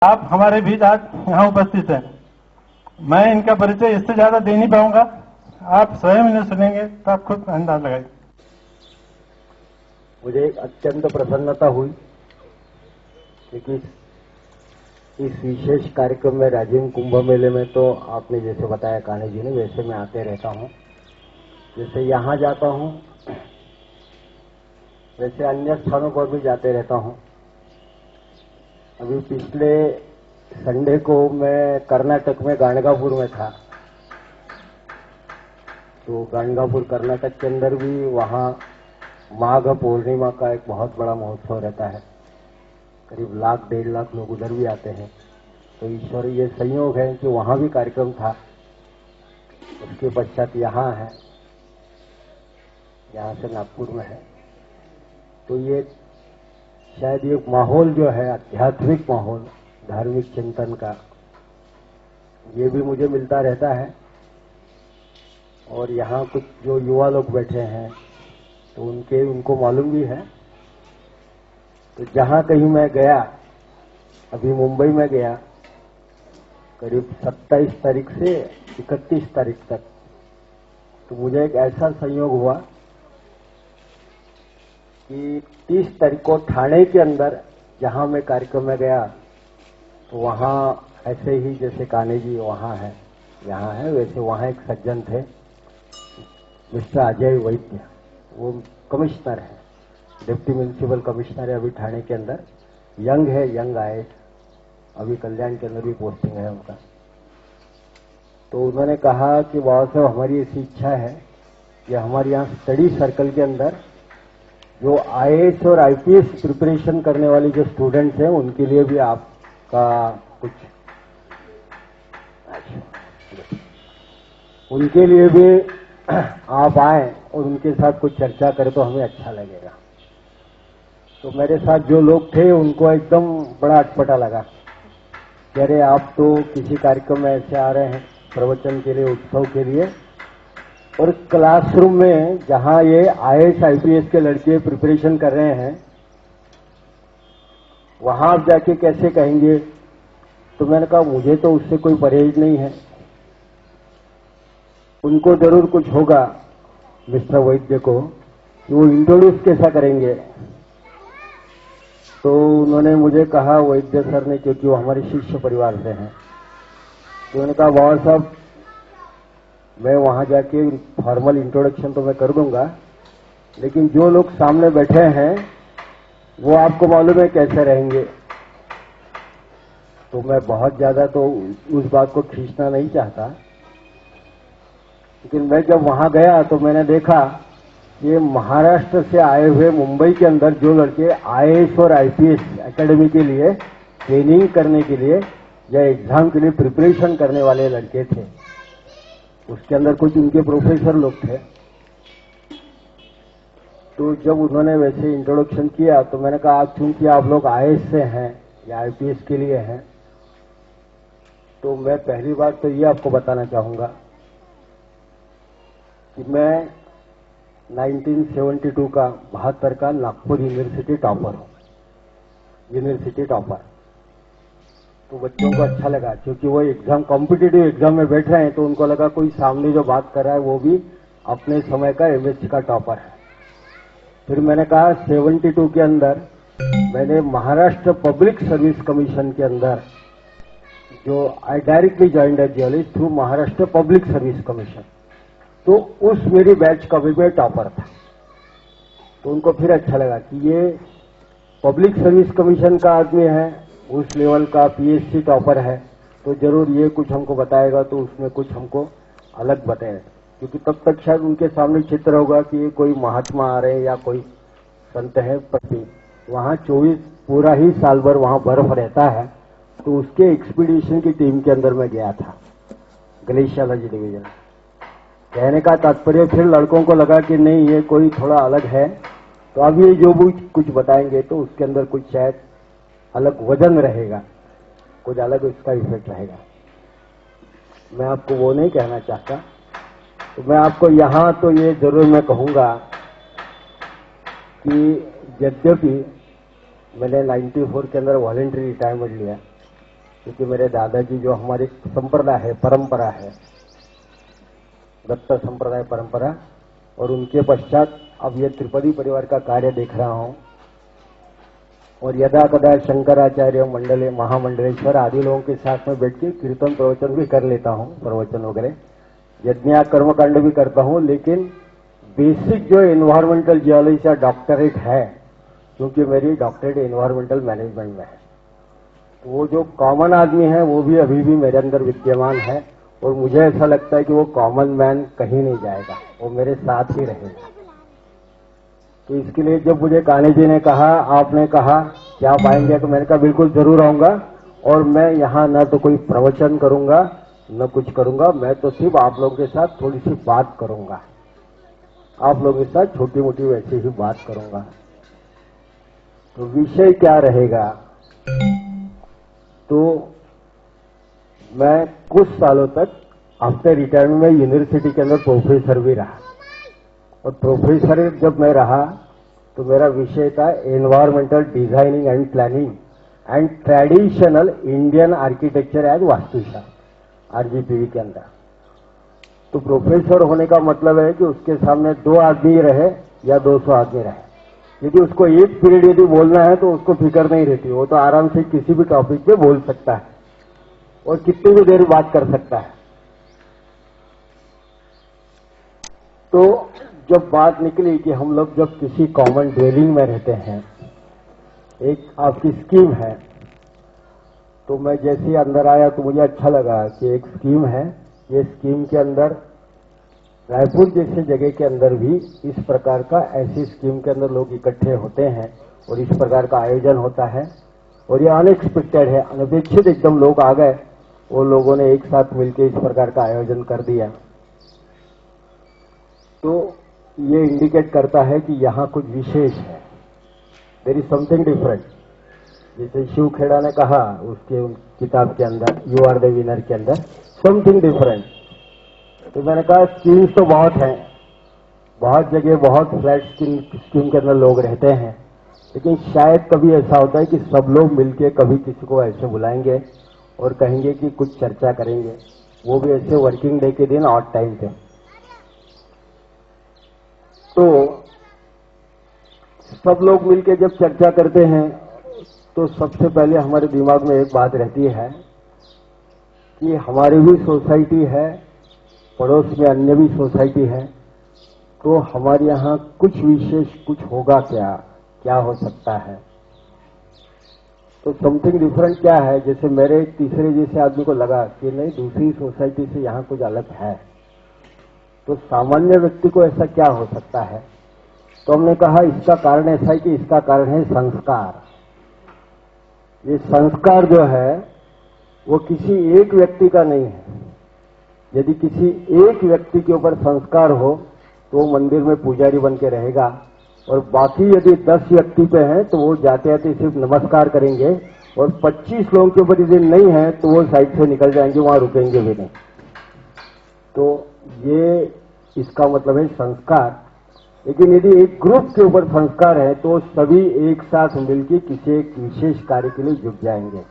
आप हमारे बीच आज यहाँ उपस्थित हैं। मैं इनका परिचय इससे ज्यादा दे नहीं पाऊंगा, आप स्वयं इन्हें सुनेंगे तो आप खुद अंदाज लगाइए। मुझे एक अत्यंत प्रसन्नता हुई क्योंकि इस विशेष कार्यक्रम में राजीव कुंभ मेले में तो आपने जैसे बताया कान्हे जी ने, वैसे मैं आते रहता हूं। जैसे यहां जाता हूं वैसे अन्य स्थानों पर भी जाते रहता हूं। अभी पिछले संडे को मैं कर्नाटक में गाणगापुर में था, तो गाणगापुर कर्नाटक के अंदर भी वहां माघ पूर्णिमा का एक बहुत बड़ा महोत्सव रहता है। करीब 1,00,000-1,50,000 लोग उधर भी आते हैं। तो ईश्वर ये संयोग है कि वहां भी कार्यक्रम था। उसके पश्चात यहां है, यहां से नागपुर में है। तो ये शायद ये माहौल जो है आध्यात्मिक माहौल, धार्मिक चिंतन का, ये भी मुझे मिलता रहता है। और यहाँ कुछ जो युवा लोग बैठे हैं तो उनको मालूम भी है। तो जहां कहीं मैं गया, अभी मुंबई में गया करीब 27 तारीख से 31 तारीख तक, तो मुझे एक ऐसा संयोग हुआ कि 30 तारीख को ठाणे के अंदर जहां मैं कार्यक्रम में गया, तो वहां ऐसे ही जैसे कान्हे जी वहां है, यहां है, वैसे वहां एक सज्जन थे, मिस्टर अजय वैद्य। वो कमिश्नर है, डिप्टी म्यूनिसिपल कमिश्नर है अभी ठाणे के अंदर। यंग है, यंग आए, अभी कल्याण के अंदर भी पोस्टिंग है उनका। तो उन्होंने कहा कि बाबा साहब, हमारी ऐसी इच्छा है कि हमारे यहाँ स्टडी सर्कल के अंदर जो आईएएस और आईपीएस प्रिपरेशन करने वाले जो स्टूडेंट्स हैं उनके लिए भी आपका कुछ, उनके लिए भी आप आए और उनके साथ कुछ चर्चा करें तो हमें अच्छा लगेगा। तो मेरे साथ जो लोग थे उनको एकदम बड़ा अटपटा लगा कि अरे आप तो किसी कार्यक्रम में ऐसे आ रहे हैं प्रवचन के लिए, उत्सव के लिए, और क्लासरूम में जहां ये आईएएस आईपीएस के लड़के प्रिपरेशन कर रहे हैं वहां आप जाके कैसे कहेंगे। तो मैंने कहा मुझे तो उससे कोई परहेज नहीं है, उनको जरूर कुछ होगा मिस्टर वैद्य को कि वो इंट्रोड्यूस कैसा करेंगे। तो उन्होंने मुझे कहा, वैद्य सर ने, क्योंकि वो हमारे शिष्य परिवार से हैं, तो उन्होंने कहा बाबा साहब मैं वहां जाके फॉर्मल इंट्रोडक्शन तो मैं कर दूंगा, लेकिन जो लोग सामने बैठे हैं वो आपको मालूम है कैसे रहेंगे। तो मैं बहुत ज्यादा तो उस बात को खींचना नहीं चाहता, लेकिन मैं जब वहां गया तो मैंने देखा ये महाराष्ट्र से आए हुए मुंबई के अंदर जो लड़के आईएएस और आईपीएस एकेडमी के लिए ट्रेनिंग करने के लिए या एग्जाम के लिए प्रिपरेशन करने वाले लड़के थे, उसके अंदर कुछ उनके प्रोफेसर लोग थे। तो जब उन्होंने वैसे इंट्रोडक्शन किया तो मैंने कहा चूंकि आप लोग आईएएस से हैं या आईपीएस के लिए हैं, तो मैं पहली बात तो ये आपको बताना चाहूंगा कि मैं 1972 का 72 का नागपुर यूनिवर्सिटी टॉपर हूं, यूनिवर्सिटी टॉपर। तो बच्चों को अच्छा लगा क्योंकि वो एग्जाम, कॉम्पिटिटिव एग्जाम में बैठ रहे हैं, तो उनको लगा कोई सामने जो बात कर रहा है वो भी अपने समय का एमएससी का टॉपर है। फिर मैंने कहा 72 के अंदर मैंने महाराष्ट्र पब्लिक सर्विस कमीशन के अंदर जो I directly joined as geologist through Maharashtra public service commission, तो उस मेरी बैच का भी मैं टॉपर था। तो उनको फिर अच्छा लगा कि ये पब्लिक सर्विस कमीशन का आदमी है, उस लेवल का पीएचडी टॉपर है, तो जरूर ये कुछ हमको बताएगा, तो उसमें कुछ हमको अलग बताएगा। क्योंकि तब तक शायद उनके सामने चित्र होगा कि ये कोई महात्मा आ रहे हैं या कोई संत है, पति वहां 24 पूरा ही साल भर वहां बर्फ रहता है। तो उसके एक्सपीडिशन की टीम के अंदर मैं गया था, ग्लेशियोलॉजी डिवीजन। कहने का तात्पर्य फिर लड़कों को लगा कि नहीं ये कोई थोड़ा अलग है, तो अब ये जो भी कुछ बताएंगे तो उसके अंदर कुछ शायद अलग वजन रहेगा, कुछ अलग उसका इफेक्ट रहेगा। मैं आपको वो नहीं कहना चाहता। तो मैं आपको यहां तो ये जरूर मैं कहूंगा कि यद्यपि मैंने 94 के अंदर वॉलंटरी रिटायरमेंट लिया, क्योंकि मेरे दादाजी जो हमारी संप्रदाय है, परंपरा है, दत्त संप्रदाय परंपरा, और उनके पश्चात अब ये त्रिपदी परिवार का कार्य देख रहा हूं। और यदा कदा शंकराचार्य मंडले, महामंडलेश्वर आदि लोगों के साथ में बैठ के कीर्तन प्रवचन भी कर लेता हूं, प्रवचन वगैरह, यज्ञ कर्मकांड भी करता हूं। लेकिन बेसिक जो एनवायरमेंटल जियोलॉजी का डॉक्टरेट है, क्योंकि मेरी डॉक्टरेट एनवायरमेंटल मैनेजमेंट में है, तो वो जो कॉमन आदमी है वो भी अभी भी मेरे अंदर विद्यमान है। और मुझे ऐसा लगता है कि वो कॉमन मैन कहीं नहीं जाएगा, वो मेरे साथ ही रहेगा। तो इसके लिए जब मुझे कान्हे जी ने कहा, आपने कहा कि आप आएंगे, तो मैंने कहा बिल्कुल जरूर आऊंगा। और मैं यहाँ न तो कोई प्रवचन करूंगा न कुछ करूंगा, मैं तो सिर्फ आप लोगों के साथ थोड़ी सी बात करूंगा, आप लोगों के साथ छोटी मोटी वैसे ही बात करूंगा। तो विषय क्या रहेगा, तो मैं कुछ सालों तक आफ्टर रिटायरमेंट में यूनिवर्सिटी के अंदर प्रोफेसर भी रहा। और प्रोफेसर जब मैं रहा तो मेरा विषय था environmental designing and planning and traditional Indian architecture as vastushastra, RGPV के अंदर। तो प्रोफेसर होने का मतलब है कि उसके सामने 2 आदमी रहे या 200 आदमी रहे, यदि उसको एक पीरियड यदि बोलना है तो उसको फिक्र नहीं रहती, वो तो आराम से किसी भी टॉपिक पे बोल सकता है और कितनी भी देर बात कर सकता है। तो जब बात निकली कि हम लोग जब किसी कॉमन ड्वेलिंग में रहते हैं, एक आपकी स्कीम है, तो मैं जैसे ही अंदर आया तो मुझे अच्छा लगा कि एक स्कीम है, ये स्कीम के अंदर रायपुर जैसे जगह के अंदर भी इस प्रकार का, ऐसी स्कीम के अंदर लोग इकट्ठे होते हैं और इस प्रकार का आयोजन होता है। और ये अनएक्सपेक्टेड है, अनपेक्षित एकदम लोग आ गए, वो लोगों ने एक साथ मिलकर इस प्रकार का आयोजन कर दिया। तो ये इंडिकेट करता है कि यहां कुछ विशेष है, देयर इज समथिंग डिफरेंट। जैसे शिव खेड़ा ने कहा उसके किताब के अंदर, यू आर द विनर के अंदर, समथिंग डिफरेंट। तो मैंने कहा स्कीम्स तो बहुत हैं, बहुत जगह बहुत फ्लैट स्कीम के अंदर लोग रहते हैं, लेकिन शायद कभी ऐसा होता है कि सब लोग मिलके कभी किसी को ऐसे बुलाएंगे और कहेंगे कि कुछ चर्चा करेंगे, वो भी ऐसे वर्किंग डे के दिन ऑड टाइम पे। तो सब लोग मिलके जब चर्चा करते हैं तो सबसे पहले हमारे दिमाग में एक बात रहती है कि हमारी भी सोसाइटी है, पड़ोस में अन्य भी सोसाइटी है, तो हमारे यहाँ कुछ विशेष कुछ होगा क्या, क्या हो सकता है। तो समथिंग डिफरेंट क्या है, जैसे मेरे तीसरे जैसे आदमी को लगा कि नहीं दूसरी सोसाइटी से यहाँ कुछ अलग है, तो सामान्य व्यक्ति को ऐसा क्या हो सकता है। तो हमने कहा इसका कारण ऐसा है कि इसका कारण है संस्कार। ये संस्कार जो है वो किसी एक व्यक्ति का नहीं है। यदि किसी एक व्यक्ति के ऊपर संस्कार हो तो वो मंदिर में पुजारी बन के रहेगा, और बाकी यदि 10 व्यक्ति पे हैं तो वो जाते आते सिर्फ नमस्कार करेंगे, और 25 लोगों के ऊपर यदि नहीं है तो वो साइड से निकल जाएंगे, वहां रुकेंगे भी नहीं। तो ये इसका मतलब है संस्कार। लेकिन यदि एक ग्रुप के ऊपर संस्कार है तो सभी एक साथ मिलकर किसी एक विशेष कार्य के लिए जुट जाएंगे।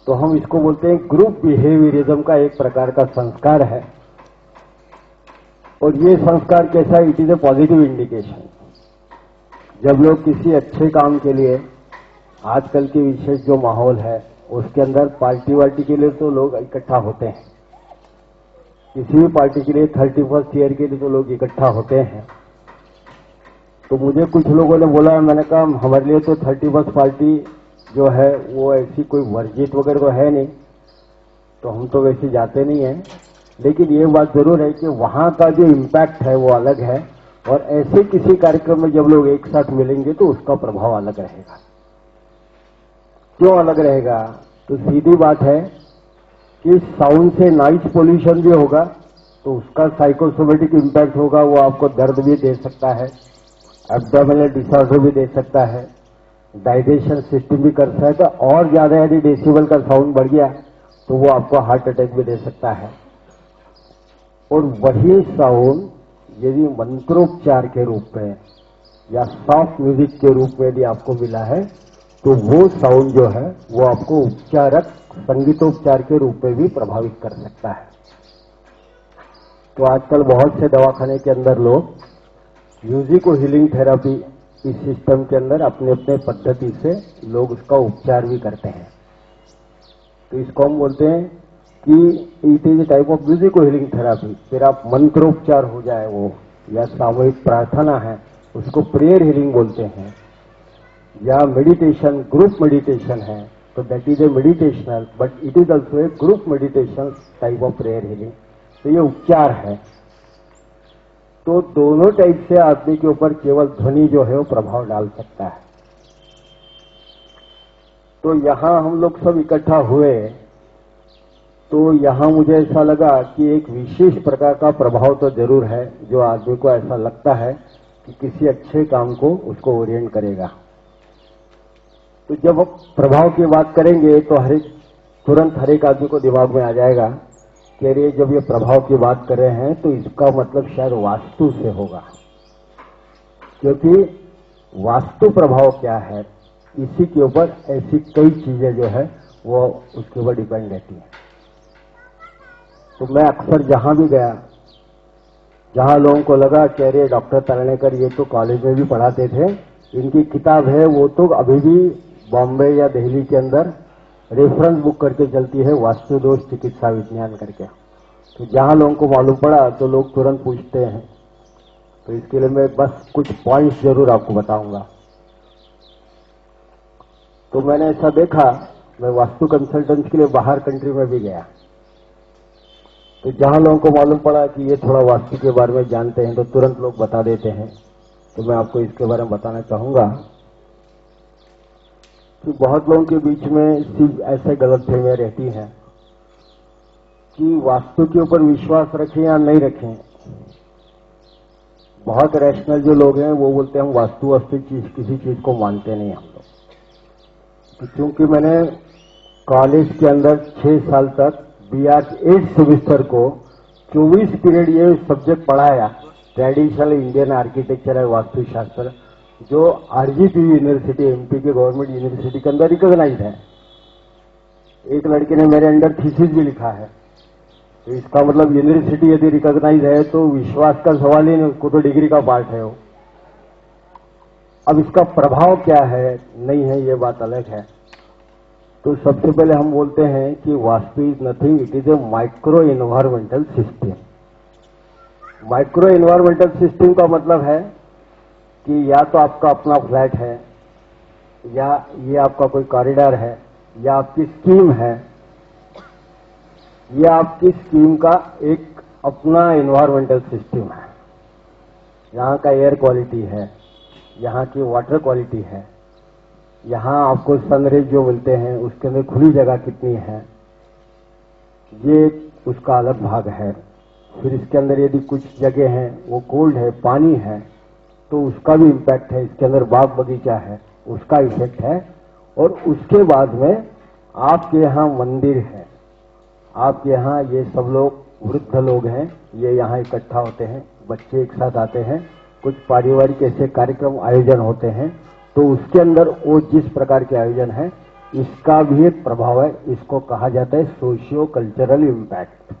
तो हम इसको बोलते हैं ग्रुप बिहेवियरिज्म का एक प्रकार का संस्कार है। और ये संस्कार कैसा है, it is a positive indication. जब लोग किसी अच्छे काम के लिए, आजकल के विशेष जो माहौल है उसके अंदर पार्टी वार्टी के लिए तो लोग इकट्ठा होते हैं, किसी भी पार्टी के लिए 31st ईयर के लिए तो लोग इकट्ठा होते हैं। तो मुझे कुछ लोगों ने बोला, मैंने कहा हमारे लिए तो 31st पार्टी जो है वो ऐसी कोई वर्जित वगैरह तो है नहीं, तो हम तो वैसे जाते नहीं हैं, लेकिन ये बात जरूर है कि वहां का जो इम्पैक्ट है वो अलग है, और ऐसे किसी कार्यक्रम में जब लोग एक साथ मिलेंगे तो उसका प्रभाव अलग रहेगा। क्यों अलग रहेगा, तो सीधी बात है कि साउंड से नॉइज पोल्यूशन भी होगा तो उसका साइकोसोमेटिक इम्पैक्ट होगा, वो आपको दर्द भी दे सकता है, एब्डोमिनल डिसऑर्डर भी दे सकता है, डाइजेशन सिस्टम भी कर सकता है, और ज्यादा यदि डेसिबल का साउंड बढ़ गया तो वो आपको हार्ट अटैक भी दे सकता है। और वही साउंड यदि मंत्रोच्चार के रूप में या सॉफ्ट म्यूजिक के रूप में यदि आपको मिला है तो वो साउंड जो है वो आपको उपचारक संगीतोपचार के रूप में भी प्रभावित कर सकता है। तो आजकल बहुत से दवाखाने के अंदर लोग म्यूजिक और हीलिंग थेरेपी इस सिस्टम के अंदर अपने अपने पद्धति से लोग उसका उपचार भी करते हैं। तो इसको हम बोलते हैं कि it is a type of music और हीलिंग थेरेपी। फिर आप मंत्रोपचार हो जाए वो, या सामूहिक प्रार्थना है, उसको प्रेयर हीलिंग बोलते हैं, या मेडिटेशन ग्रुप मेडिटेशन है, तो that is a meditational but it is also a group meditation type of prayer healing. तो ये उपचार है। तो दोनों टाइप से आदमी के ऊपर केवल ध्वनि जो है वो प्रभाव डाल सकता है। तो यहां हम लोग सब इकट्ठा हुए, तो यहां मुझे ऐसा लगा कि एक विशेष प्रकार का प्रभाव तो जरूर है, जो आदमी को ऐसा लगता है कि किसी अच्छे काम को उसको ओरिएंट करेगा। तो जब हम प्रभाव की बात करेंगे तो तुरंत हर एक आदमी को दिमाग में आ जाएगा कि अरे जब ये प्रभाव की बात कर रहे हैं तो इसका मतलब शायद वास्तु से होगा, क्योंकि वास्तु प्रभाव क्या है, इसी के ऊपर ऐसी कई चीजें जो है वो उसके ऊपर डिपेंड रहती है। तो मैं अक्सर जहां भी गया, जहां लोगों को लगा कि अरे डॉक्टर तरणेकर ये तो कॉलेज में भी पढ़ाते थे, इनकी किताब है वो तो अभी भी बॉम्बे या दिल्ली के अंदर रेफरेंस बुक करके चलती है, वास्तु दोष चिकित्सा विज्ञान करके। तो जहां लोगों को मालूम पड़ा तो लोग तुरंत पूछते हैं। तो इसके लिए मैं बस कुछ पॉइंट्स जरूर आपको बताऊंगा। तो मैंने ऐसा देखा, मैं वास्तु कंसल्टेंट के लिए बाहर कंट्री में भी गया, तो जहां लोगों को मालूम पड़ा कि ये थोड़ा वास्तु के बारे में जानते हैं तो तुरंत लोग बता देते हैं। तो मैं आपको इसके बारे में बताना चाहूंगा कि बहुत लोगों के बीच में सिर्फ ऐसे गलतफहमियां रहती हैं कि वास्तु के ऊपर विश्वास रखें या नहीं रखें। बहुत रैशनल जो लोग हैं वो बोलते हैं हम वास्तु किसी चीज को मानते नहीं हम लोग। तो क्योंकि मैंने कॉलेज के अंदर 6 साल तक BR 8 सेमेस्टर को 24 पीरियड ये सब्जेक्ट पढ़ाया, ट्रेडिशनल इंडियन आर्किटेक्चर है वास्तुशास्त्र, जो RGP यूनिवर्सिटी MP के गवर्नमेंट यूनिवर्सिटी के अंदर रिकॉग्नाइज है। एक लड़के ने मेरे अंडर थीसिस भी लिखा है। तो इसका मतलब यूनिवर्सिटी यदि रिकॉग्नाइज है तो विश्वास का सवाल ही नहीं, उसको तो डिग्री का पार्ट है वो। अब इसका प्रभाव क्या है नहीं है ये बात अलग है। तो सबसे पहले हम बोलते हैं कि vastu is nothing, it is a micro environmental system. Micro environmental system का मतलब है कि या तो आपका अपना फ्लैट है, या ये आपका कोई कॉरिडोर है, या आपकी स्कीम है, या आपकी स्कीम का एक अपना एनवायरमेंटल सिस्टम है। यहाँ का एयर क्वालिटी है, यहाँ की वाटर क्वालिटी है, यहाँ आपको सनरेज जो मिलते हैं उसके अंदर खुली जगह कितनी है, ये उसका अलग भाग है। फिर इसके अंदर यदि कुछ जगह है वो कोल्ड है, पानी है, तो उसका भी इम्पैक्ट है। इसके अंदर बाग बगीचा है, उसका इफेक्ट है। और उसके बाद में आपके यहाँ मंदिर है, आपके यहाँ ये सब लोग वृद्ध लोग हैं, ये यहाँ इकट्ठा होते हैं, बच्चे एक साथ आते हैं, कुछ पारिवारिक ऐसे कार्यक्रम आयोजन होते हैं, तो उसके अंदर वो जिस प्रकार के आयोजन है इसका भी एक प्रभाव है। इसको कहा जाता है सोशियो कल्चरल इम्पैक्ट।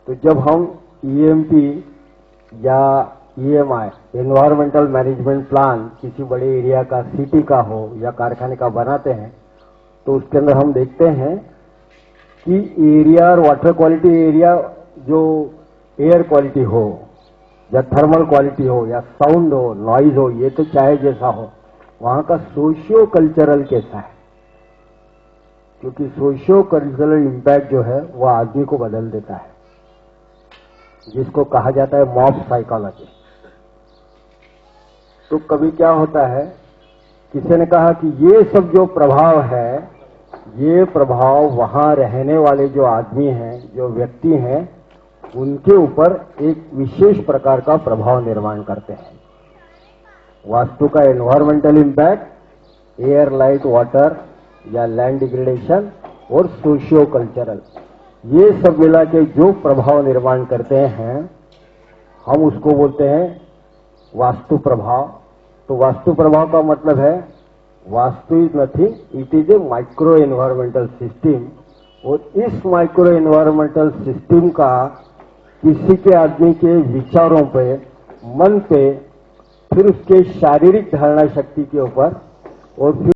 तो जब हम EMP या EMI एनवायरमेंटल मैनेजमेंट प्लान किसी बड़े एरिया का, सिटी का हो या कारखाने का बनाते हैं, तो उसके अंदर हम देखते हैं कि एरिया और वाटर क्वालिटी, एरिया जो एयर क्वालिटी हो या थर्मल क्वालिटी हो या साउंड हो, नॉइज हो, ये तो चाहे जैसा हो, वहां का सोशियो कल्चरल कैसा है, क्योंकि सोशियो कल्चरल इम्पैक्ट जो है वो आदमी को बदल देता है, जिसको कहा जाता है मॉब साइकोलॉजी। तो कभी क्या होता है, किसी ने कहा कि ये सब जो प्रभाव है, ये प्रभाव वहां रहने वाले जो आदमी हैं, जो व्यक्ति हैं, उनके ऊपर एक विशेष प्रकार का प्रभाव निर्माण करते हैं। वास्तु का environmental impact, air, light, water या लैंड डिग्रेडेशन और सोशियो कल्चरल, ये सब मिला के जो प्रभाव निर्माण करते हैं हम उसको बोलते हैं वास्तु प्रभाव। तो वास्तु प्रभाव का मतलब है vastu is nothing, it is a micro environmental system. और इस माइक्रो एनवायरमेंटल सिस्टम का किसी के आदमी के विचारों पे, मन पे, फिर उसके शारीरिक धारणा शक्ति के ऊपर और फिर